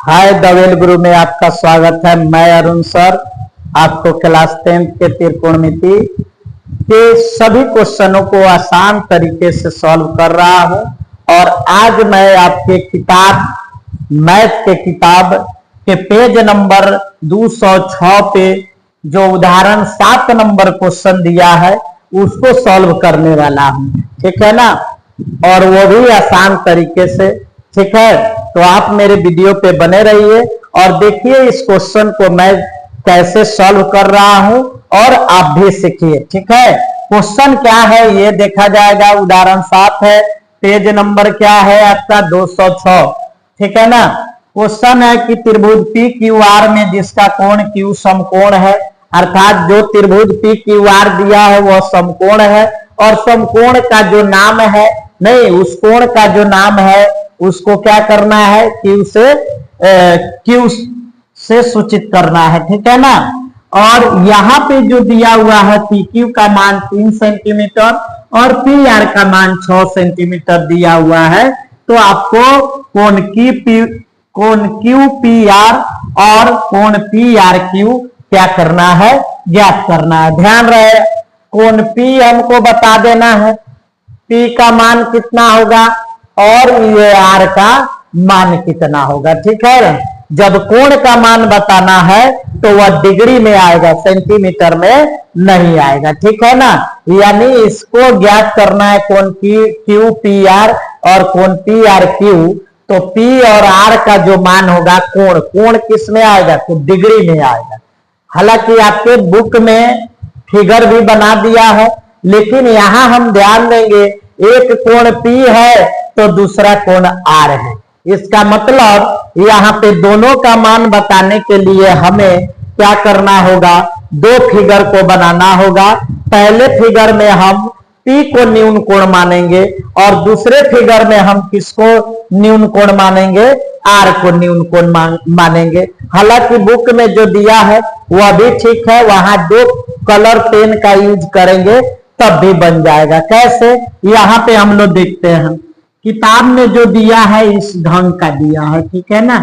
हाय दवेल गुरु में आपका स्वागत है। मैं अरुण सर आपको क्लास 10th के त्रिकोणमिति के सभी क्वेश्चनों को आसान तरीके से सॉल्व कर रहा हूं। और आज मैं आपके किताब मैथ के किताब के पेज नंबर 206 पे जो उदाहरण 7 नंबर क्वेश्चन दिया है उसको सॉल्व करने वाला हूं, ठीक है ना। और वो भी आसान तरीके से, ठीक है। तो आप मेरे वीडियो पे बने रहिए और देखिए इस क्वेश्चन को मैं कैसे सॉल्व कर रहा हूं और आप भी सीखिए, ठीक है। क्वेश्चन क्या है ये देखा जाएगा। उदाहरण 7 है, पेज नंबर क्या है आपका 206, ठीक है ना। क्वेश्चन है कि त्रिभुज पी क्यू आर में जिसका कोण क्यू समकोण है, अर्थात जो त्रिभुज पी क्यू आर दिया है वह समकोण है और समकोण का जो नाम है, नहीं उस कोण का जो नाम है उसको क्या करना है, क्यू से सूचित करना है, ठीक है ना। और यहाँ पे जो दिया हुआ है पी क्यू का मान 3 सेंटीमीटर और पी आर का मान 6 सेंटीमीटर दिया हुआ है। तो आपको कोण क्यू पी आर और कोण पी आर क्यू क्या करना है, ज्ञात करना है। ध्यान रहे कोण पी हमको बता देना है, पी का मान कितना होगा और ये आर का मान कितना होगा, ठीक है। जब कोण का मान बताना है तो वह डिग्री में आएगा, सेंटीमीटर में नहीं आएगा, ठीक है ना। यानी इसको ज्ञात करना है कोण क्यू पी आर और कोण पी आर क्यू। तो पी और आर का जो मान होगा, कोण किस में आएगा, तो डिग्री में आएगा। हालांकि आपके बुक में फिगर भी बना दिया है, लेकिन यहां हम ध्यान देंगे एक कोण पी है तो दूसरा कोण आर है। इसका मतलब यहाँ पे दोनों का मान बताने के लिए हमें क्या करना होगा, दो फिगर को बनाना होगा। पहले फिगर में हम पी को न्यून कोण मानेंगे और दूसरे फिगर में हम किसको न्यून कोण मानेंगे, आर को न्यून कोण मानेंगे। हालांकि बुक में जो दिया है वह भी ठीक है, वहां दो कलर पेन का यूज करेंगे तब भी बन जाएगा। कैसे, यहाँ पे हम लोग देखते हैं किताब में जो दिया है इस ढंग का दिया है, ठीक है ना।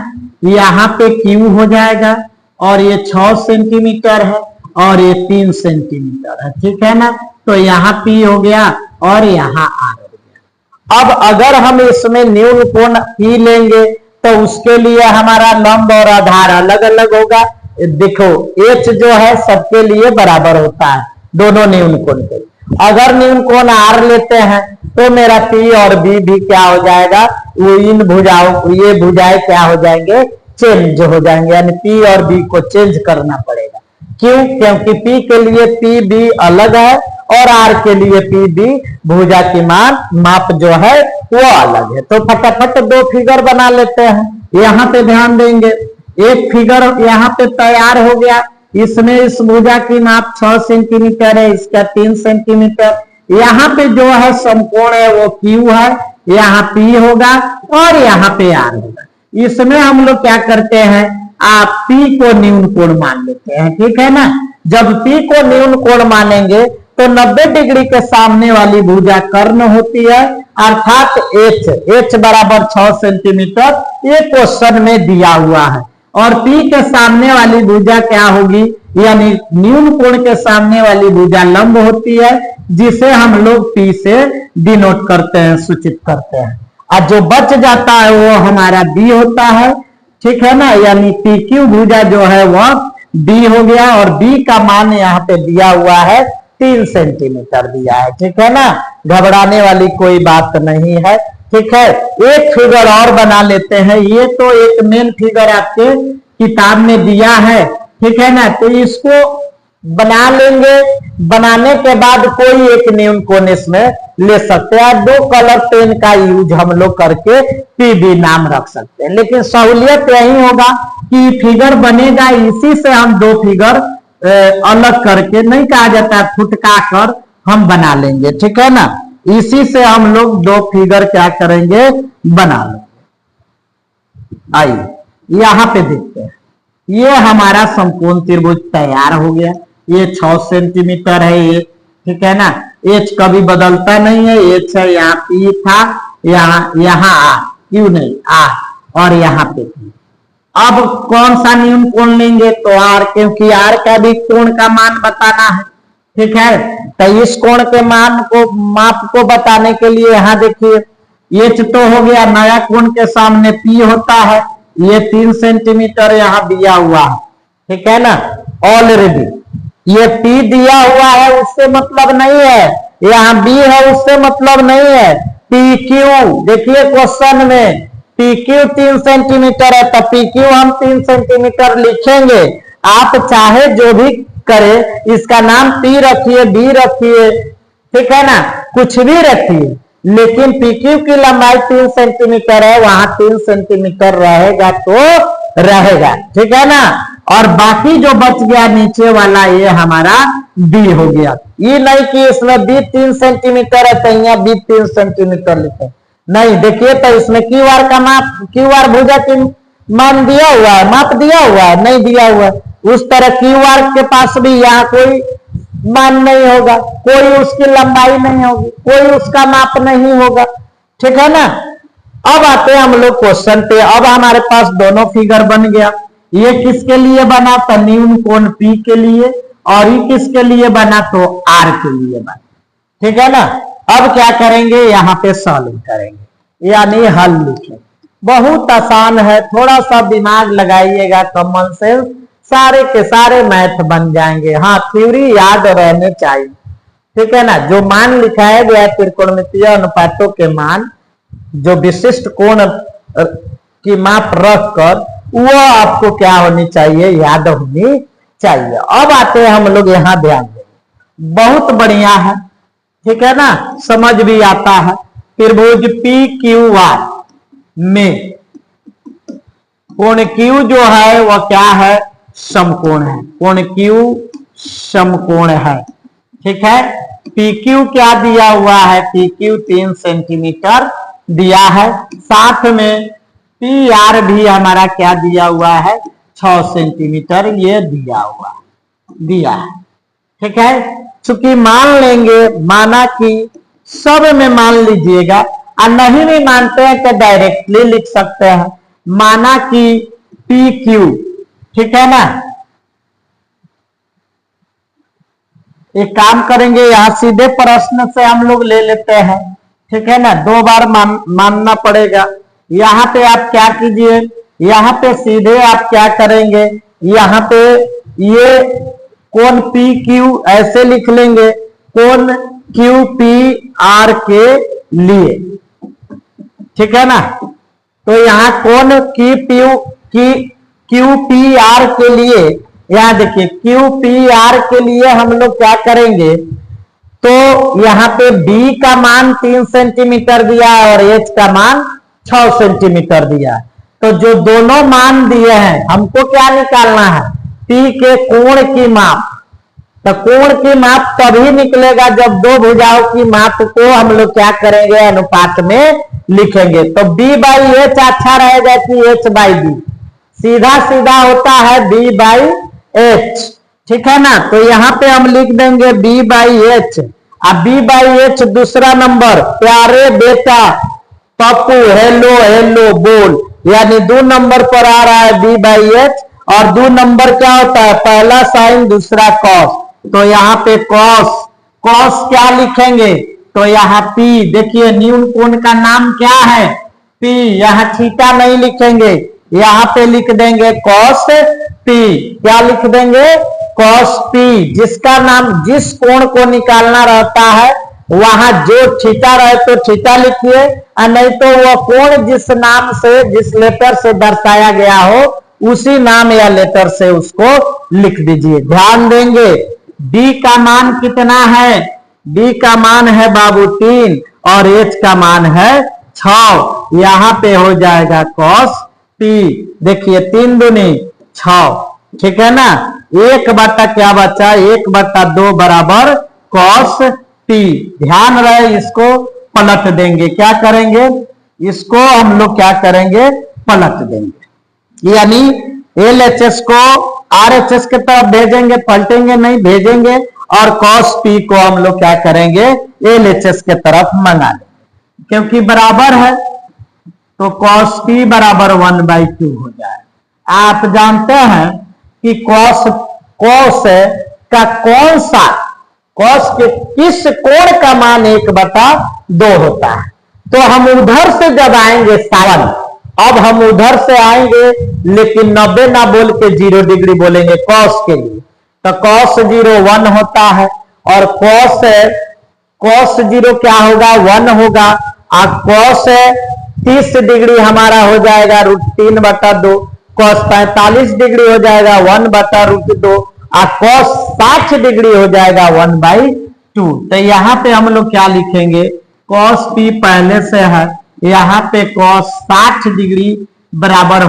यहाँ पे क्यू हो जाएगा और ये 6 सेंटीमीटर है और ये 3 सेंटीमीटर है, ठीक है ना। तो यहाँ पी हो गया और यहाँ आर हो गया। अब अगर हम इसमें न्यून कोण पी लेंगे तो उसके लिए हमारा लंब और आधार अलग अलग होगा। देखो एच जो है सबके लिए बराबर होता है, दोनों न्यून कोण के। अगर न्यून कोण आर लेते हैं तो मेरा पी और बी भी क्या हो जाएगा, वो इन भुजाओं, ये भुजाएं क्या हो जाएंगे, चेंज हो जाएंगे। यानी पी और बी को चेंज करना पड़ेगा। क्यों, क्योंकि पी के लिए पी बी अलग है और आर के लिए पी बी भुजा की माप जो है वो अलग है। तो फटाफट दो फिगर बना लेते हैं। यहाँ पे ध्यान देंगे, एक फिगर यहाँ पे तैयार हो गया। इसमें इस भुजा की माप 6 सेंटीमीटर है, इसका 3 सेंटीमीटर। यहाँ पे जो है समकोण है वो क्यू है, यहाँ पी होगा और यहाँ पे आर होगा। इसमें हम लोग क्या करते हैं, आप पी को न्यून कोण मान लेते हैं, ठीक है ना। जब पी को न्यून कोण मानेंगे तो 90 डिग्री के सामने वाली भुजा कर्ण होती है, अर्थात एच बराबर 6 सेंटीमीटर ये क्वेश्चन में दिया हुआ है। और पी के सामने वाली भुजा क्या होगी, यानी न्यून कोण के सामने वाली भुजा लंब होती है, जिसे हम लोग पी से डिनोट करते हैं, सूचित करते हैं। और जो बच जाता है वो हमारा बी होता है, ठीक है ना। यानी पी क्यू भुजा जो है वह बी हो गया और बी का मान यहाँ पे दिया हुआ है 3 सेंटीमीटर दिया है, ठीक है ना। घबराने वाली कोई बात नहीं है, ठीक है। एक फिगर और बना लेते हैं। ये तो एक मेन फिगर आपके किताब में दिया है, ठीक है ना। तो इसको बना लेंगे, बनाने के बाद कोई एक न्यून कोण इसमें ले सकते हैं। 2 कलर पेन का यूज हम लोग करके पी बी नाम रख सकते हैं। लेकिन सहूलियत यही होगा कि फिगर बनेगा, इसी से हम 2 फिगर अलग करके, नहीं कहा जाता है फुटका कर हम बना लेंगे, ठीक है ना। इसी से हम लोग 2 फिगर क्या करेंगे, बना लेंगे। आइए यहाँ पे देखते हैं, ये हमारा समकोण त्रिभुज तैयार हो गया। ये 6 सेंटीमीटर है ये, ठीक है ना। एच कभी बदलता नहीं है, एच है, यहाँ पी था, यहाँ आर, क्यों नहीं आर, और यहाँ पे पी, अब कौन सा न्यून कोण लेंगे, तो आर, क्योंकि आर का भी कोण का मान बताना है। ठीक है, तो इस कोण के मान को, माप को बताने के लिए यहाँ देखिए एच तो हो गया, नया कोण के सामने पी होता है, ये 3 सेंटीमीटर यहाँ दिया हुआ है। ठीक है ना, ऑलरेडी ये पी दिया हुआ है, उससे मतलब नहीं है, यहाँ बी है उससे मतलब नहीं है। पी क्यू देखिए क्वेश्चन में पी क्यू 3 सेंटीमीटर है, तो पी क्यू हम 3 सेंटीमीटर लिखेंगे। आप चाहे जो भी करे, इसका नाम पी रखिए, बी रखिए, ठीक है ना, कुछ भी रखिए, लेकिन पी क्यू की लंबाई 3 सेंटीमीटर है, वहां 3 सेंटीमीटर रहेगा तो रहेगा। ठीक है ना, और बाकी जो बच गया नीचे वाला ये हमारा बी हो गया। ये नहीं कि इसमें बी 3 सेंटीमीटर है तो यहाँ बी 3 सेंटीमीटर लिखे, नहीं। देखिए तो इसमें क्यू आर का माप, क्यू आर भुजा की मान दिया हुआ है, माप दिया हुआ है, नहीं दिया हुआ है। उस तरह क्यू आर के पास भी यहाँ कोई मान नहीं होगा, कोई उसकी लंबाई नहीं होगी, कोई उसका माप नहीं होगा। ठीक है ना, अब आते हैं हम लोग क्वेश्चन पे। अब हमारे पास दोनों फिगर बन गया, ये किसके लिए बना, तो न्यून कोण पी के लिए, और ये किसके लिए बना, तो आर के लिए बना। ठीक है ना, अब क्या करेंगे, यहाँ पे सॉल्व करेंगे, यानी हल लिखेंगे। बहुत आसान है, थोड़ा सा दिमाग लगाइएगा, कॉमन सेंस, सारे के सारे मैथ बन जाएंगे। हाँ, थ्योरी याद रहने चाहिए। ठीक है ना, जो मान लिखाया गया है त्रिकोणमितीय अनुपातों के मान, जो विशिष्ट कोण की माप रख कर, वो आपको क्या होनी चाहिए, याद होनी चाहिए। अब आते हैं हम लोग यहाँ, ध्यान देंगे, बहुत बढ़िया है। ठीक है ना, समझ भी आता है। त्रिभुज पी क्यू आर में कोण क्यू जो है वह क्या है, समकोण है। कोण क्यू समकोण है। ठीक है, पी क्यू क्या दिया हुआ है, पी क्यू 3 सेंटीमीटर दिया है, साथ में पी आर भी हमारा क्या दिया हुआ है, 6 सेंटीमीटर ये दिया हुआ दिया है। ठीक है, चूंकि मान लेंगे, माना कि सब में मान लीजिएगा, और नहीं भी मानते हैं तो डायरेक्टली लिख सकते हैं, माना कि पी क्यू, ठीक है ना। एक काम करेंगे, यहां सीधे प्रश्न से हम लोग ले लेते हैं। ठीक है ना, 2 बार मानना पड़ेगा। यहाँ पे आप क्या कीजिए, यहाँ पे सीधे आप क्या करेंगे, यहाँ पे ये कोण पी क्यू ऐसे लिख लेंगे, कोण क्यू पी आर के लिए। ठीक है ना, तो यहाँ कोण क्यू पी आर के लिए, यहाँ देखिए क्यू पी आर के लिए हम लोग क्या करेंगे, तो यहाँ पे बी का मान 3 सेंटीमीटर दिया है और एच का मान 6 सेंटीमीटर दिया है। तो जो दोनों मान दिए हैं, हमको क्या निकालना है, पी के कोण की माप। तो कोण की माप तभी निकलेगा जब दो भुजाओं की माप को हम लोग क्या करेंगे, अनुपात में लिखेंगे। तो b बाई एच अच्छा रहेगा कि h बाई बी, सीधा सीधा होता है b बाई एच। ठीक है ना, तो यहाँ पे हम लिख देंगे b बाई एच। अब b बाई एच दूसरा नंबर, प्यारे बेटा पप्पू हेलो हेलो बोल, यानी 2 नंबर पर आ रहा है b बाई एच। और 2 नंबर क्या होता है, पहला साइन दूसरा कॉस, तो यहाँ पे कॉस क्या लिखेंगे, तो यहाँ p, देखिए न्यून कोण का नाम क्या है, p, यहाँ थीटा नहीं लिखेंगे, यहाँ पे लिख देंगे कॉस p। क्या लिख देंगे, कॉस p। जिसका नाम, जिस कोण को निकालना रहता है वहां जो थीटा रहे तो थीटा लिखिए, और नहीं तो वह कोण जिस नाम से, जिस लेटर से दर्शाया गया हो उसी नाम या लेटर से उसको लिख दीजिए। ध्यान देंगे b का मान कितना है, b का मान है बाबू 3 और h का मान है 6। यहाँ पे हो जाएगा cos p, देखिए 3 दूनी 6। ठीक है ना, 1/, क्या बचा, 1/2 बराबर cos p। ध्यान रहे, इसको पलट देंगे, क्या करेंगे, इसको हम लोग क्या करेंगे, पलट देंगे, यानी LHS को RHS के तरफ भेजेंगे, पलटेंगे नहीं, भेजेंगे, और cos p को हम लोग क्या करेंगे, LHS के तरफ मंगा लेंगे, क्योंकि बराबर है तो cos p बराबर 1/2 हो जाए। आप जानते हैं कि कॉस का कौन सा कॉस के किस कोण का मान 1/2 होता है। तो हम उधर से जब आएंगे 7, अब हम उधर से आएंगे लेकिन 90 ना बोल के 0 डिग्री बोलेंगे कॉस के लिए। तो कॉस 0 1 होता है और कॉस 0 क्या होगा 1 होगा। और कॉस 30 डिग्री हमारा हो जाएगा √3/2। कॉस 45 डिग्री हो जाएगा 1/√2 और कॉस 60 डिग्री हो जाएगा 1/2। तो यहाँ पे हम लोग क्या लिखेंगे, कॉस p पहले से है, यहाँ पे कॉस 60 डिग्री बराबर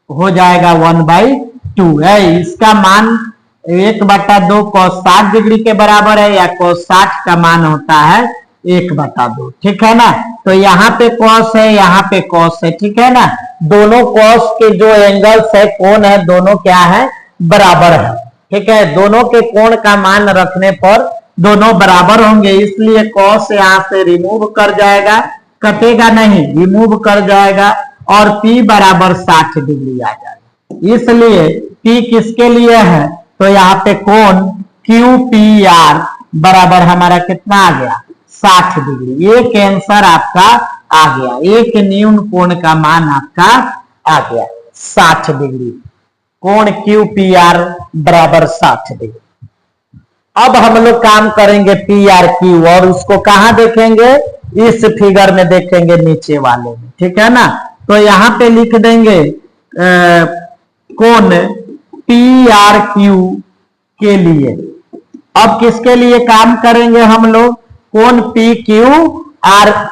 हो जाएगा 1/2 है। इसका मान 1/2 कॉस 60 डिग्री के बराबर है या कॉस 60 का मान होता है 1/2। ठीक है ना। तो यहाँ पे कॉस है, यहाँ पे कॉस है। ठीक है ना। दोनों कॉस के जो एंगल्स है कोण है दोनों क्या है बराबर है। ठीक है। दोनों के कोण का मान रखने पर दोनों बराबर होंगे, इसलिए कॉस यहाँ से रिमूव कर जाएगा, कटेगा नहीं, रिमूव कर जाएगा और p बराबर 60 डिग्री आ जाएगा। इसलिए p किसके लिए है, तो यहाँ पे कोण QPR बराबर हमारा कितना आ गया 60 डिग्री। एक आंसर आपका आ गया, एक न्यून कोण का मान आपका आ गया 60 डिग्री। कोण QPR बराबर 60 डिग्री। अब हम लोग काम करेंगे PRQ और उसको कहां देखेंगे, इस फिगर में देखेंगे नीचे वाले में। ठीक है ना। तो यहाँ पे लिख देंगे कोण PRQ के लिए। अब किसके लिए काम करेंगे हम लोग, कोण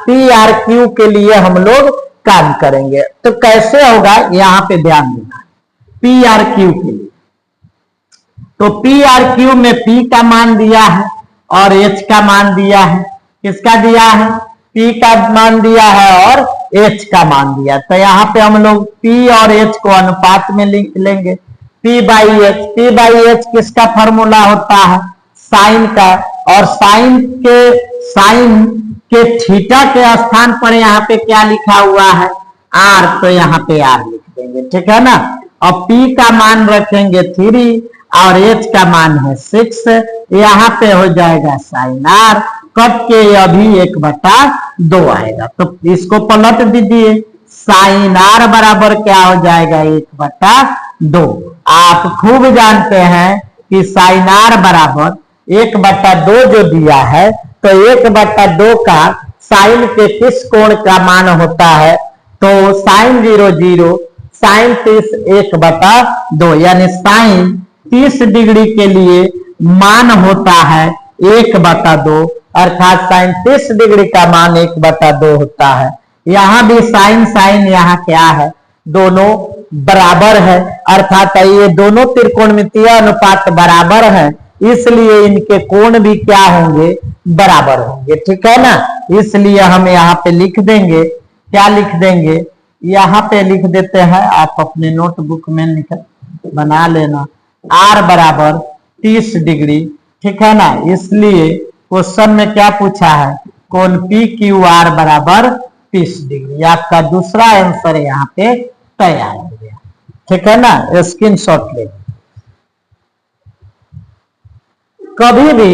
PRQ के लिए हम लोग काम करेंगे। तो कैसे होगा यहाँ पे ध्यान देना, PRQ के लिए। तो PRQ में P का मान दिया है और H का मान दिया है। किसका दिया है, P का मान दिया है और H का मान दिया। तो यहाँ पे हम लोग P और H को अनुपात में लिख लेंगे, P/H। P/H किसका फॉर्मूला होता है, साइन का, और साइन के थीटा के स्थान पर यहाँ पे क्या लिखा हुआ है R, तो यहाँ पे R लिख देंगे। ठीक है ना। अब P का मान रखेंगे 3 और H का मान है 6, यहाँ पे हो जाएगा साइन R, कट के अभी 1/2 आएगा। तो इसको पलट दीजिए, साइन R बराबर क्या हो जाएगा 1/2। आप खूब जानते हैं कि साइन R बराबर 1/2 जो दिया है, तो 1/2 का साइन के किस कोण का मान होता है, तो साइन 0 0, साइन 30 1/2, यानी साइन 30 डिग्री के लिए मान होता है 1/2, अर्थात साइन 30 डिग्री का मान 1/2 होता है। यहाँ भी साइन यहाँ क्या है, दोनों बराबर है, अर्थात ये दोनों त्रिकोणमितीय अनुपात बराबर है, इसलिए इनके कोण भी क्या होंगे, बराबर होंगे। ठीक है ना। इसलिए हम यहाँ पे लिख देंगे, क्या लिख देंगे, यहाँ पे लिख देते हैं, आप अपने नोटबुक में बना लेना, R बराबर 30 डिग्री। ठीक है ना। इसलिए क्वेश्चन में क्या पूछा है, कोण PQR बराबर 30 डिग्री। आपका दूसरा आंसर यहाँ पे तैयार हो गया। ठीक है ना। स्क्रीनशॉट ले। कभी भी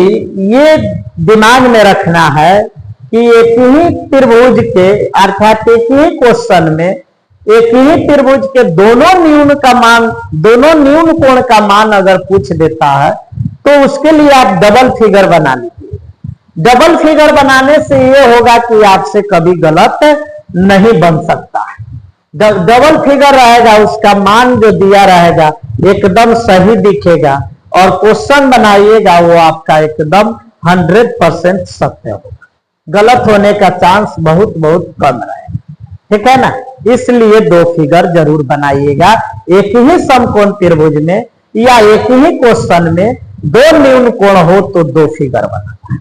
ये दिमाग में रखना है कि एक ही त्रिभुज के, अर्थात एक ही क्वेश्चन में एक ही त्रिभुज के दोनों न्यून कोण का मान अगर पूछ देता है तो उसके लिए आप डबल फिगर बना लीजिए। डबल फिगर बनाने से ये होगा कि आपसे कभी गलत नहीं बन सकता है। डबल फिगर रहेगा, उसका मान जो दिया रहेगा एकदम सही दिखेगा और क्वेश्चन बनाइएगा वो आपका एकदम 100% सत्य होगा, गलत होने का चांस बहुत बहुत कम रहेगा। ठीक है ना। इसलिए 2 फिगर जरूर बनाइएगा, एक ही समकोण त्रिभुज में या एक ही क्वेश्चन में 2 न्यून कोण हो तो 2 फिगर बनाना है।